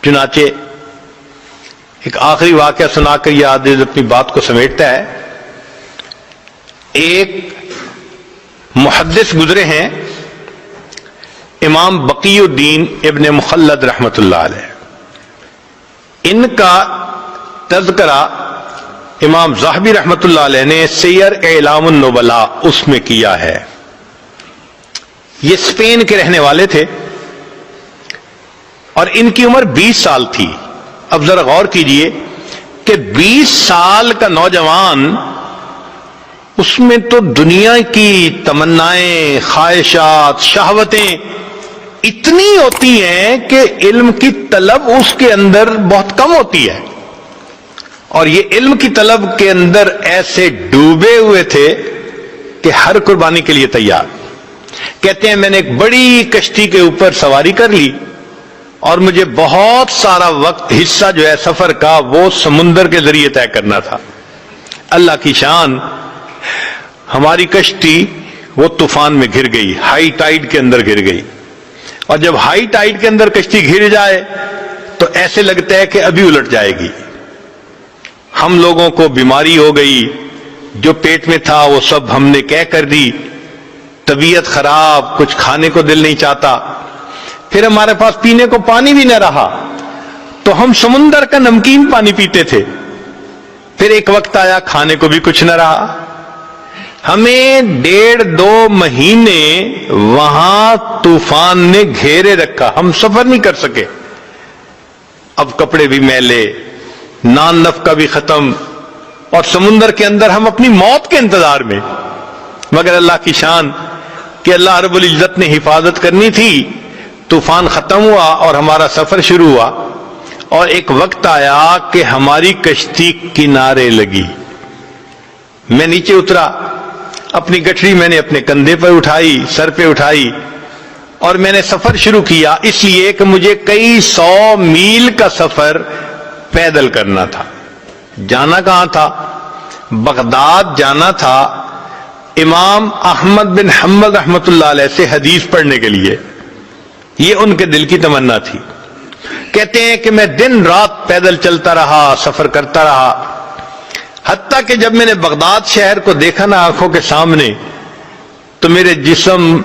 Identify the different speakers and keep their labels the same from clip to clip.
Speaker 1: چنانچہ ایک آخری واقعہ سنا کر یہ عادل اپنی بات کو سمیٹتا ہے. ایک محدث گزرے ہیں امام بقی الدین ابن مخلد رحمت اللہ علیہ. ان کا تذکرہ امام ذہبی رحمت اللہ علیہ نے سیر اعلام النبلاء اس میں کیا ہے. یہ اسپین کے رہنے والے تھے اور ان کی عمر 20 سال تھی. اب ذرا غور کیجئے کہ 20 سال کا نوجوان، اس میں تو دنیا کی تمنائیں، خواہشات، شہوتیں اتنی ہوتی ہیں کہ علم کی طلب اس کے اندر بہت کم ہوتی ہے. اور یہ علم کی طلب کے اندر ایسے ڈوبے ہوئے تھے کہ ہر قربانی کے لیے تیار. کہتے ہیں میں نے ایک بڑی کشتی کے اوپر سواری کر لی اور مجھے بہت سارا وقت، حصہ جو ہے سفر کا، وہ سمندر کے ذریعے طے کرنا تھا. اللہ کی شان، ہماری کشتی وہ طوفان میں گر گئی، ہائی ٹائیڈ کے اندر گر گئی. اور جب ہائی ٹائیڈ کے اندر کشتی گر جائے تو ایسے لگتا ہے کہ ابھی الٹ جائے گی. ہم لوگوں کو بیماری ہو گئی، جو پیٹ میں تھا وہ سب ہم نے کہہ کر دی، طبیعت خراب، کچھ کھانے کو دل نہیں چاہتا. پھر ہمارے پاس پینے کو پانی بھی نہ رہا تو ہم سمندر کا نمکین پانی پیتے تھے. پھر ایک وقت آیا کھانے کو بھی کچھ نہ رہا. ہمیں 1.5-2 مہینے وہاں طوفان نے گھیرے رکھا، ہم سفر نہیں کر سکے. اب کپڑے بھی میلے، نان نفقہ بھی ختم، اور سمندر کے اندر ہم اپنی موت کے انتظار میں. مگر اللہ کی شان کہ اللہ رب العزت نے حفاظت کرنی تھی. طوفان ختم ہوا اور ہمارا سفر شروع ہوا، اور ایک وقت آیا کہ ہماری کشتی کنارے لگی. میں نیچے اترا، اپنی گٹھڑی میں نے اپنے کندھے پر اٹھائی، سر پہ اٹھائی، اور میں نے سفر شروع کیا. اس لیے کہ مجھے کئی 100 میل کا سفر پیدل کرنا تھا. جانا کہاں تھا؟ بغداد جانا تھا، امام احمد بن حنبل رحمت اللہ علیہ سے حدیث پڑھنے کے لیے. یہ ان کے دل کی تمنا تھی. کہتے ہیں کہ میں دن رات پیدل چلتا رہا، سفر کرتا رہا، حتیٰ کہ جب میں نے بغداد شہر کو دیکھا نا آنکھوں کے سامنے تو میرے جسم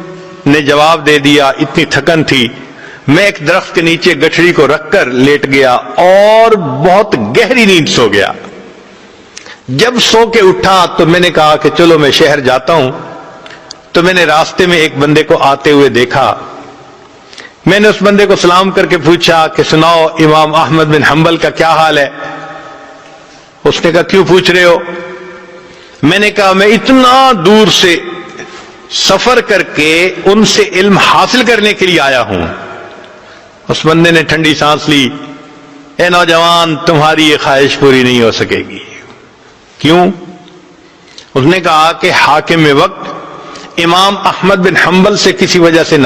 Speaker 1: نے جواب دے دیا. اتنی تھکن تھی، میں ایک درخت کے نیچے گٹھڑی کو رکھ کر لیٹ گیا اور بہت گہری نیند سو گیا. جب سو کے اٹھا تو میں نے کہا کہ چلو میں شہر جاتا ہوں. تو میں نے راستے میں ایک بندے کو آتے ہوئے دیکھا. میں نے اس بندے کو سلام کر کے پوچھا کہ سناؤ امام احمد بن حنبل کا کیا حال ہے؟ اس نے کہا کیوں پوچھ رہے ہو؟ میں نے کہا میں اتنا دور سے سفر کر کے ان سے علم حاصل کرنے کے لیے آیا ہوں. اس بندے نے ٹھنڈی سانس لی. اے نوجوان، تمہاری یہ خواہش پوری نہیں ہو سکے گی. کیوں؟ اس نے کہا کہ حاکم وقت امام احمد بن حنبل سے کسی وجہ سے